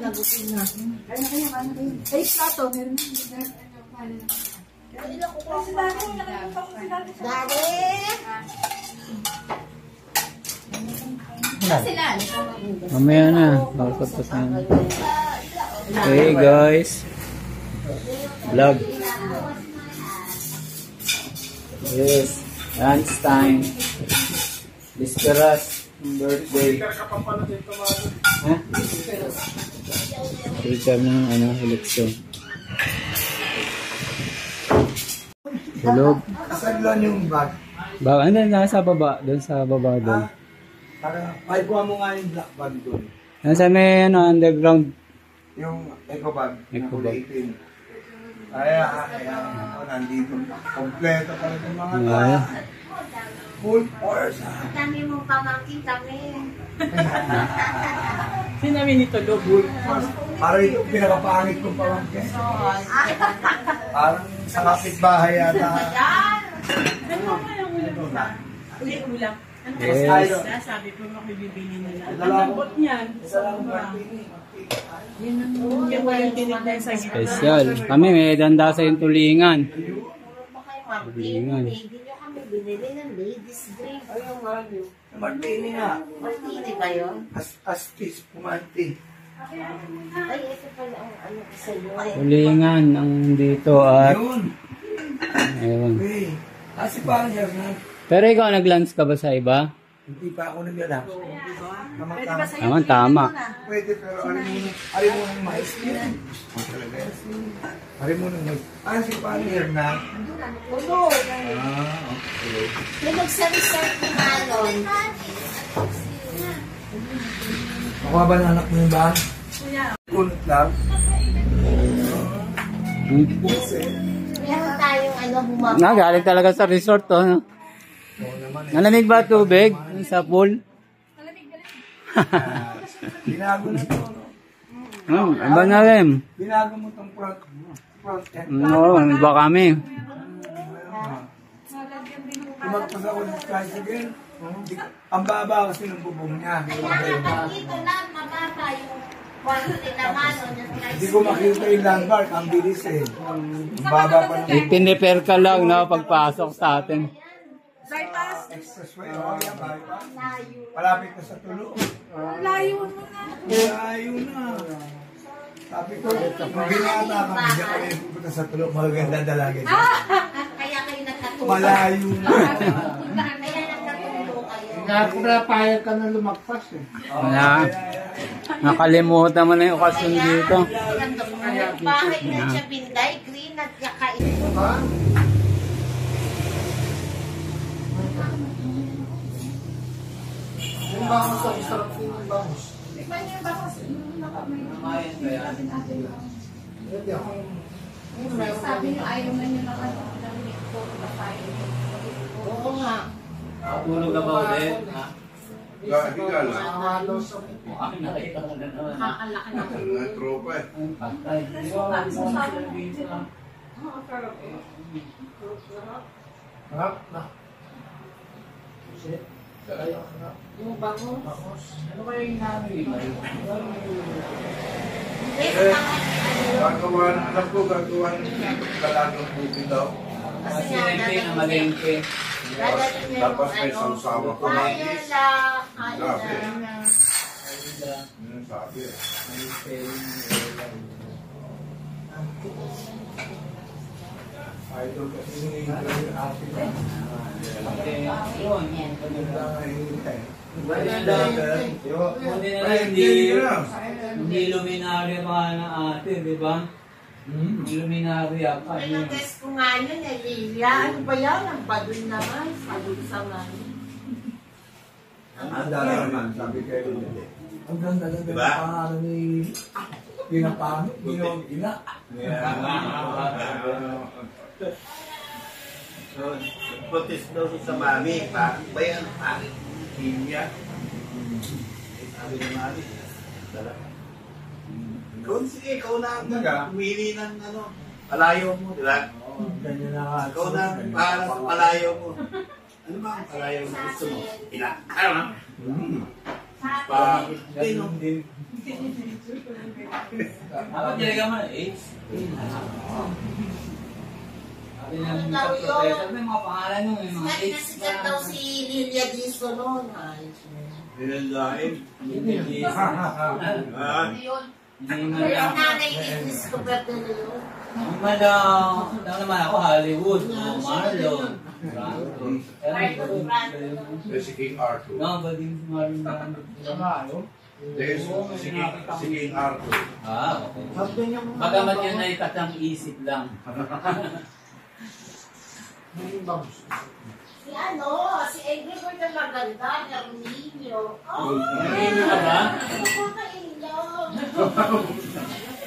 nagutin na. Kaya kayo. Ay, plato. Meron na. Daddy! Mamaya na. Tapos na. Okay guys. Vlog. Yes. Lunch time. Discuss birthday. Ha? Speaker ng eleksyon. Tulog. Asan lang yung bag? Ba, ano nasa baba, doon sa baba doon. Ay, kuha mo nga yung black bag doon. Nasa may underground. Yung eco bag. Eco bag. Ako nandito. Kompleto pa rin yung mga tao. Full force. Dami mong pamangkin kami. Sinabi nito, Full force. Parang ito pinakapangit kong pamangkin. Parang sa kapitbahay yata. Ulam. Yes. Sabi ko makibibili nila. Ang lambot niyan. Yan walang tinignan sa gitna. Special. Kami may danda sa yung tulingan. Tulingan. Hindi nyo kami binili ng ladies drink. Ayun nga yun. Martini nga. Martini ba yun? Astis, pumanti. Ay, ito pala ang ano ko sa iyo. Tulingan ang dito at Yun. ayun. Okay. Kasi parang yan na. Pero ikaw nag-lunch ka ba sa iba? Hindi pa ako nag-alap. Tama, tama. Pwede, pero alim mo ng mais yun. Alim mo ng mais. Si Panier na. Okay. May magsari-sari ng malon. Makuha ba na anak mo yung bahan? Kunot lang. Meron tayong humaba. Nagaling talaga sa resort to. No? Nalamig ba tubig sa pool? Binago na ito. Iba na rin. Binago mo itong front end. Oo, iba kami. Tumagpas ako ng tricycle. Ang baba kasi ng bubong niya. Kailangan pag dito lang, mababa yung quality na malon. Hindi ko makita yung landmark. Ang bilis eh. Ang baba pa ng Ipin-repair ka lang na pagpasok sa atin. expressway. O yan, bypass. Palapit na sa tulo. Layo mo na. Layo na. Sabi ko, kung binata ka, bigyan ka rin pupunta sa tulo. Magaganda dalagin. Kaya kayo nagkatulog. Malayo na. Kaya nagkatulog kayo. Kaya kung napayag ka na lumagpas eh. Wala. Nakalimutan mo na yung okasyon dito. Bakit na siya binday, green at kakain. Yung bangus ang sarap yung bangus. Tikman niyo yung bakos. Sabi niyo ayaw na niyo ng ito. Oo nga. Tulog ka ba ulit? Lagi ka lang. Kakalaki na. Ang tropa eh. Harap na. Yung bango. Ano kaya yung namin? Gagawa, alam ko gagawa ng kalagang buti daw. Kasi nga, dadalhin niya Tapos yung may sawsawa ko na. Kaya lang. Sabi. Yun sabi eh. Idol kasi yung ate ko. Hindi luminary pa ng ate, di ba? Luminary pa. Pinag-guess ko nga yun, Lilia. Ano ba yan? Ang badul naman. Badul sa mani. Ang dami naman, sabi kayo. Ang ganda ng pangalan ni Pinapano, Ginong Ina. So, protest daw sa mami. Bakit ba yan? Bakit? Kimya. Sabi ni mami. Kung sige, ikaw na ang umili ng palayo mo, di ba? Ganyan na nga. Ikaw na para sa palayo mo. Ano ba ang palayo mo gusto mo? Ina. Ano? Bakit? Dapat nilagyan mo na AIDS. Sabi ng Ano daw professor, yun? may mga pangalan nung may mga Sikat na AIDS sikat daw si Lilia Diso noon. Ay, Nilalait. Hindi Ah, Yun. man Kaya lang. nanay Idris ko pa yun. Hindi man lang. Lang naman ako, Hollywood. Marlon. Franco. Si King Arthur. No, ba din si Marlon Brando? There's si King Arthur. Ah, okay. Bagamat yun ay katang isip lang. Si ano, si Edward na maganda, Carminio. Oh, Narinig ka ba? ano ko kailan?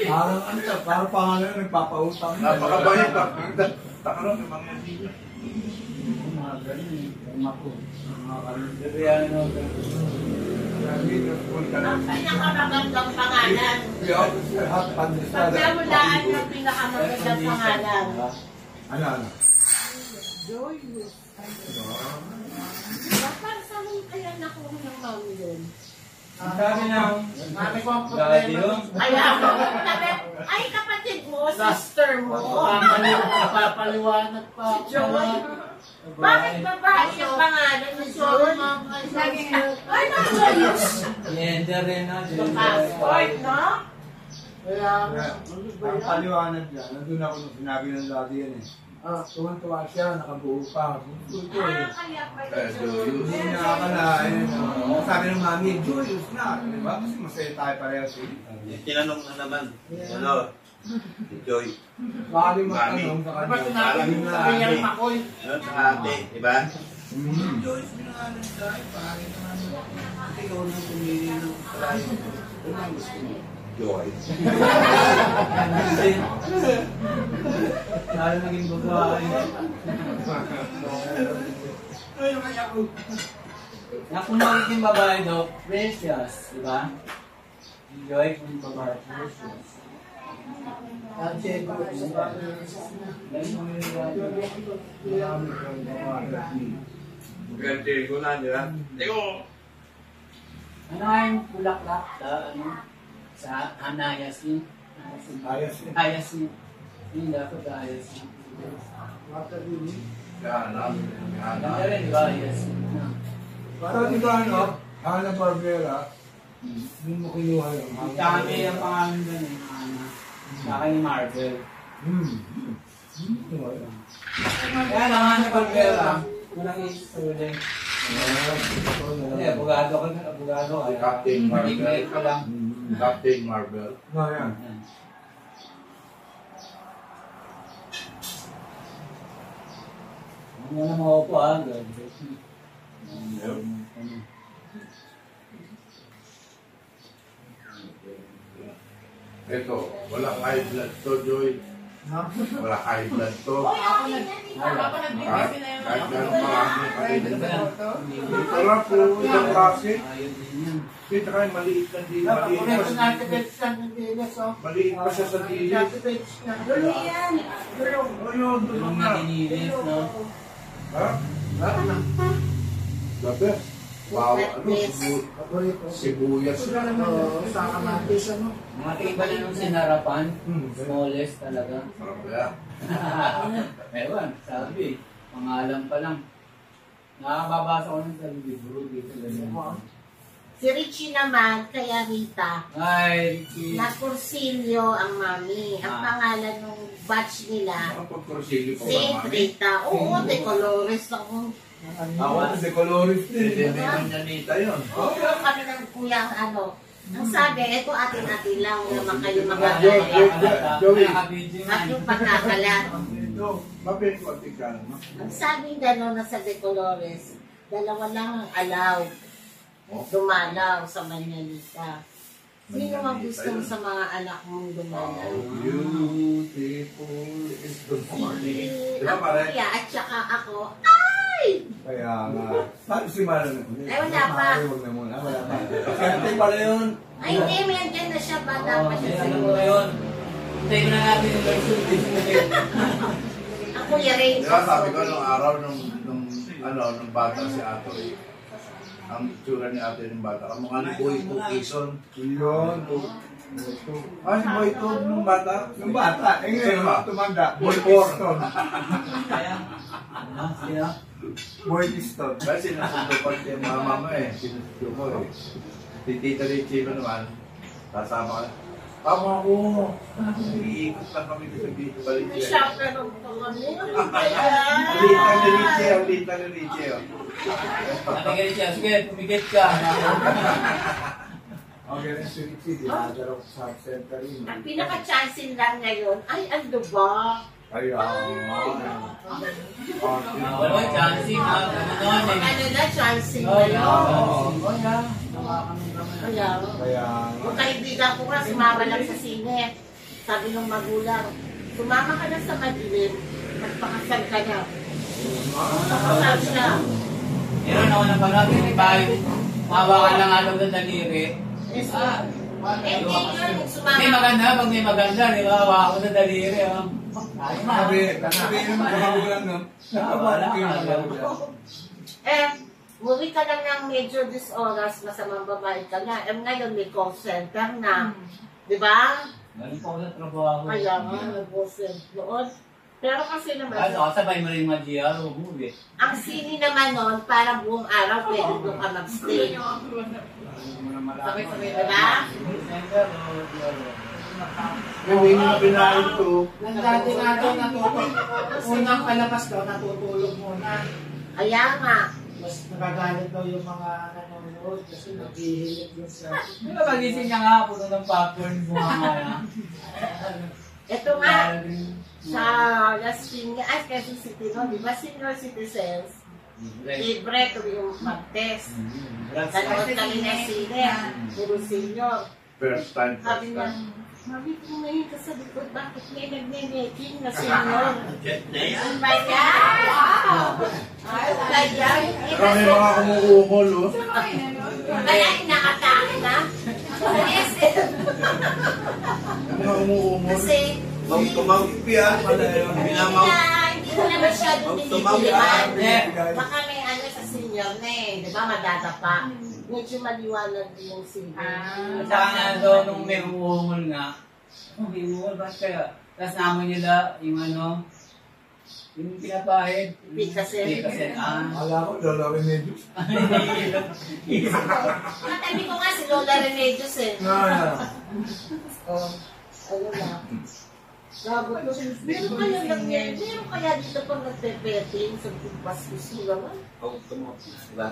Parang ano siya, parang pangalan nagpapautang. Napakabayad ka. Takarang ng mga hindi. Mga ganun eh. Mga Kalendariano. Ang pinakamagandang pangalan. Pagkamulaan ng pinakamagandang pangalan. Ano? Joyous. Para sa mga kaya nakuha ng mami yun. Ang sabi ng Mami ko ang Daddy problema. yun? Kaya ako, ay kapatid mo, sister mo. Papaliwanag pa. Si Joy. Bakit babae yung pangalan ni Joy? Lagi ngayon. Ay, na Joyous. Gender rin na. Passport, no? Kaya, ang paliwanag dyan, nandun ako nung sinabi ng daddy yan eh. Tuwan-tuwa siya, nakabuo pa. Kaya pa yun. Hindi niya akala, sabi ng mami, joyous na. Diba? Kasi masaya tayo parehas eh. tinanong na naman. Ano? Si Joy. Baka di Mami. magtanong sa kanya. Parang Sabi na, ano, sa ate, di ba? joyous na nga lang tayo, pare naman. Kasi ikaw nang pumili ng palayo. Ano ang gusto mo? Joy. Lalo naging babae. Na kung magiging babae daw, precious, di ba? Enjoy kung babae, precious. Gante ko na, di ba? Teko! Ano nga yung bulaklak sa ano? Sa Anayasin? Ayasin. Ayasin. Hindi dapat Ayasin. Gahanap. Ganda rin, di ba? Ayasin. Pero di ba ano, Ana Barbera, hindi mo kinuha yung Kami ang pangalan doon eh. Ana. Sa akin ni Marvel. Kaya naman sa Barbera, walang isuling. Hindi, abogado ka na, abogado ka. Captain Marvel. English ka lang. Captain Marvel. No, yan. Yan. Ano na maupo ah, God. Ito, wala high blood to, Joy. Wala high blood to. Ako nagbibigay na yung Kahit gano'ng marami yung Ganda kapatid. yan. Wala po yung klase. Ayun din yan. Kita kayo maliit na di. Maliit pa siya sa dilis. Dulo yan. Dulo. Ayun, doon Yung na. naninilis, no? Ha? Gabi. Wow, ano? Sibuyas. Mga tiba na nung sinarapan, smallest talaga. Sarap kaya. Ewan, sabi, pangalan pa lang. Nakakababasa ko ng sa libro dito. ganyan. Si Richie naman, kaya Rita. Ay, Ricky. Na Cursilio ang mami. Ang pangalan ng batch nila, Ang pagkursilyo ko ba, Saint mami? Rita. Oo, de Colores ako. Ako, si Colores din. Hindi naman niya nita yun. Oo, kami ng kuyang ano. Ang sabi, ito atin-atin lang naman kayo mga Joey. Nakabidyo nga. at yung pagkakalat. Ito, mabit ko at ikaw. Ang sabi gano'n na sa De Colores, dalawa lang ang allowed dumalaw sa Manyanita. Sino ang gusto mo sa mga anak mong dumalaw? Beautiful is the morning. Si Diba ang pare? kuya at saka ako, ay! Kaya nga. Paano si Marlon? Ay, wala pa. Huwag na muna. Wala pa. Kaya pala yun. Ay, hindi, may andyan na siya, bata pa siya Alam siguro. mo ngayon. Hintayin ko na natin yung version din. Ang kuya rin. Di ba sabi ko nung araw nung bata si Atoy, ang itsura ni ate ng bata, kamukha ni Boy Cookison. Yun. Si Boy Toad nung bata. Yung bata, eh ngayon, Sino? tumanda. Boy Boy Piston. Kaya, sino? Boy Piston. Kasi nasundo pa yung mama mo eh. Sinusundo ko eh. Si Tita Richie ko naman. Kasama ka. Tama ko. Iikot lang kami sa dito pa rin May siya. shopper ng pangani. Alita ni Richie, alita ni Richie. Napigil siya. Sige, pumigit ka. Okay rin si Richie, dinadala ko sa center rin. Ang pinaka-chancing lang ngayon ay ang duba. Wala may chancing ha. Ano eh. Ano na, chancing Oh, ngayon. yeah. Kaya, Kaya, yung kaibigan ko nga, sumama lang sa sine. Sabi ng magulang, sumama ka na sa madilim, magpakasal ka na. Magpakasal siya. Meron ako na pala, may bayo. Hawakan lang alaw ng daliri. Eh, hindi yun, sumama. May maganda, pag may maganda, di ba? Hawakan ko ng daliri. sabi yung mga magulang no? Wala. Muwi ka lang ng medyo this oras, masamang babae ka na. Ngayon may call center na. Di ba? Galing po ako sa trabaho. Kaya nga, nag-call center noon. Pero kasi naman, Sabay mo rin yung mag-GR, umuwi. ang sini naman nun, parang buong araw, pwede doon ka mag-stay. Diba? Yung hindi na pinahin ko. Dati nga daw natutulog. Unang palabas daw, natutulog muna. Kaya nga, Mas nagagalit daw yung mga nanonood kasi naghihilig yun sa... Yung napagising niya nga, puno ng popcorn, bumama. ito nga, sa Las Piñas, ay kasi City, no? Di ba senior citizens, libre tuwing mag-test. Nanood kami ng sine, puro senior. First time, Sabi first niya, time. Mami, kumain ka sa likod, bakit may nagne-making na senior? Jet na yan. Ano ba yan? Ano ba yan? Kami mga kumukumol, oh. Kaya inakatake na. Mga kumukumol. Kasi, Huwag tumawag yan. Pinamaw. hindi mo na masyadong Tumawag binibigyan. Baka may ano sa senior na eh. Di ba madadapa? Medyo maliwanag din yung senior. Saka nga daw, nung may umuungol nga, may umuungol, bakit kaya? Tapos naman nila, yung ano, yung pinapahid. Pikasin. Pikasin, Akala ko, Lola Remedios. Matabi ko nga si Lola Remedios eh. Ano na. Labot ko. Meron kaya dito pang nagpe-petting sa bastos mo naman. Huwag tumawag. Diba?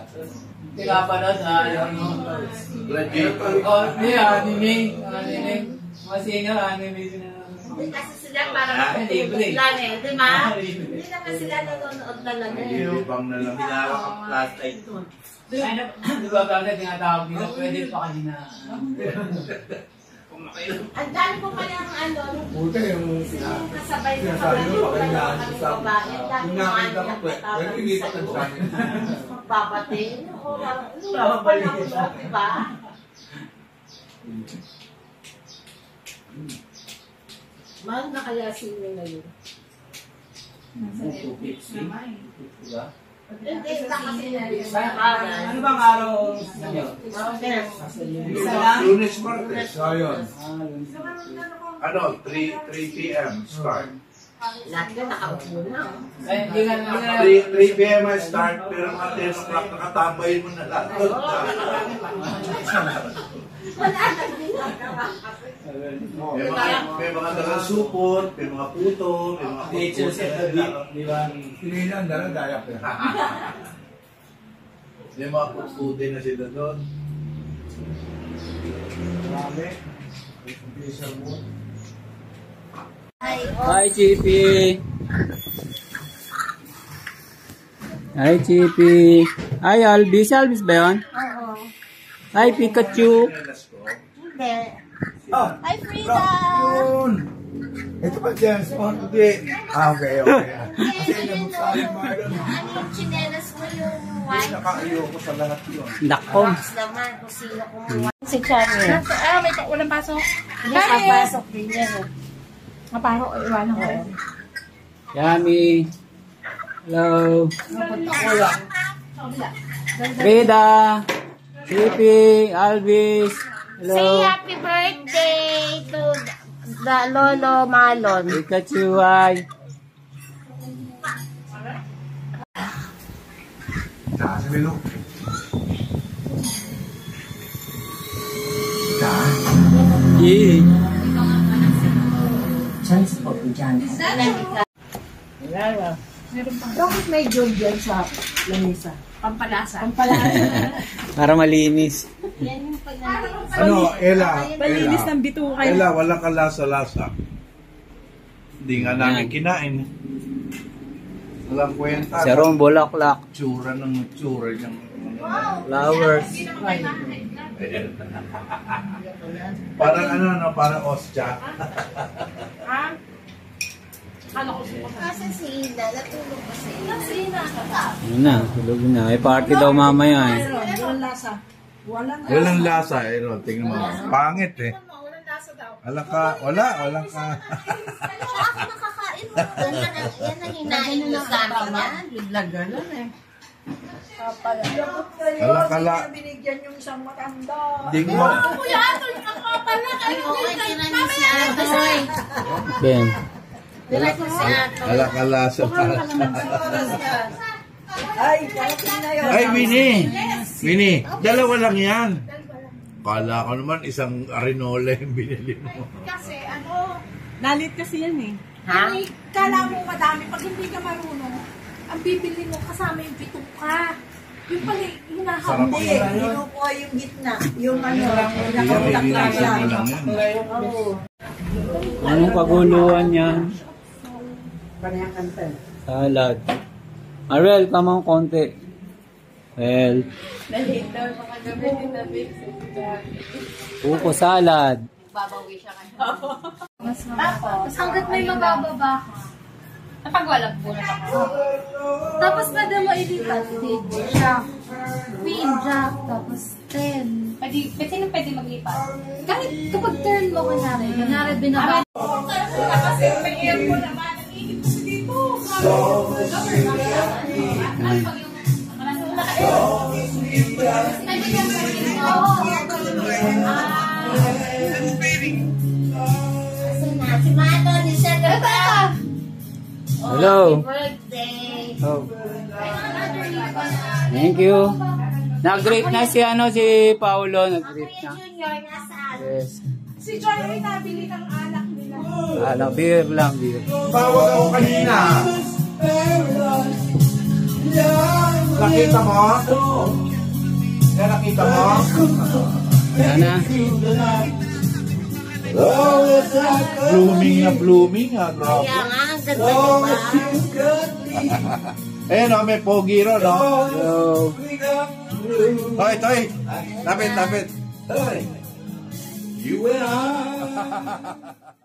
Hindi ka pala sa ano. Legit. Oh, hindi, anime. Mga senior, anime na. Hindi kasi sila parang libre. lang eh. Di ba? Hindi naman sila nanonood talaga eh. Ibang na lang. Pinawag ang plastic. Ano, di ba kaya tinatawag nila, pwede pa kanina. Kung makailan. Ang dami ko pa yung ano, Buti yung yung kasabay ko sinasabi mo, pakalinaan kami sa babae. Ang dami Yung ko nakita ko, pwede kita ka sa akin. magpapati. Ano pa lang ako, di ba? Mahal na kaya sino na yun? Diba? Hindi, kasi Ano bang araw ninyo? Isa lang? Lunes, Martes. So, yun. Ano, 3 p.m. start. Lahat ka nakaupo na. Ay, hindi nga. 3 p.m. I start, pero mga 10 o'clock nakatambay mo na lahat. Wala na ginagawa. May mga dalang supot, may mga puto, may mga Nature set the beat, di ba? Sinilan na lang, dayak yan. May mga puti na sila doon. Marami. Official mo. Hi, Chippy! Hi, Chippy! Hi, Albis! Albis ba yun? Oo. Hi, Pikachu! Hindi. Oh, Hi, Frida! yun! Ito pa James Bond? Hindi. Okay. Kasi nabuksahin mo yun. Ano yung chinelas mo yung white? Nakaayo ko sa lahat yun. Nako! Box naman kung sino kumuha. Si Charlie. May walang pasok. Hindi, papasok din yan. Mapasok, iwanan ko. Yummy! Hello! Frida! Chippy! Albis! Say Hello! happy birthday! the Lolo Malon. Pikachu, ay. Saan si Milo? Yee. Bakit may job yan sa lamisa? Pampalasa. Para malinis. Ano, Ella? Malinis ng bituka. Ella, wala ka lasa-lasa. Hindi nga namin kinain. Walang kwenta. Si Ron, bulaklak. Tsura ng tsura niyang... Flowers. Parang ano, no? Parang ostya. Kasi si Ina, natulog pa si Ina. Yun na, tulog na. May party daw mamaya eh. Walang lasa. Walang lasa, eh. No? Tingnan mo. Pangit eh. Wala ka, walang ka. Siya ako nakakain mo. Yan ang hinain mo sa amin yan. Lagalan eh. Wala ka la. Binigyan yung isang matanda. Di mo. Kuya Atol, nakapala. Okay, tinanin si Atoy. Ben. Diretso si Atoy. Wala ka lasa. Ay, parating na yun. Ay, Winnie, dalawa lang yan. Kala ko naman isang arinola yung binili mo. Nalit kasi yan eh. Ha? Kala mo madami. Pag hindi ka marunong, ang bibili mo kasama yung bituka. Yung pala, Sarap Hindi, yun. kinukuha yung gitna. Yung ano, Hindi, nakautak lang nililinis yan. mo lang yan. Anong kaguluhan yan? Parehang kanta. Salad. Ariel, tamang konti. Well. Puko salad. Tapos hanggat may mabababa ka. Napagwalag po na ako. Tapos pwede mo ilipat. Jack. Queen, Jack. Tapos 10. Pwede mag-lipat. Kahit kapag turn mo, kunyari binaba. Kasi may aircon naman. Nag-iinip kasi dito. Si Mato, December pa. Hello. Birthday. Oh. Thank you. Nag-greet na si Paulo. Nag-greet na. Junior, nasaan? Yes. Si Joy ay nabili ng anak nila. Beer lang, beer. Tawag ako kanina. Nakita mo? Nakita mo? Sana. Blooming ha. Kaya nga, ang ganda diba? Ayan o, may pogi ron, no? Hello. Toy. Tapit. You and I.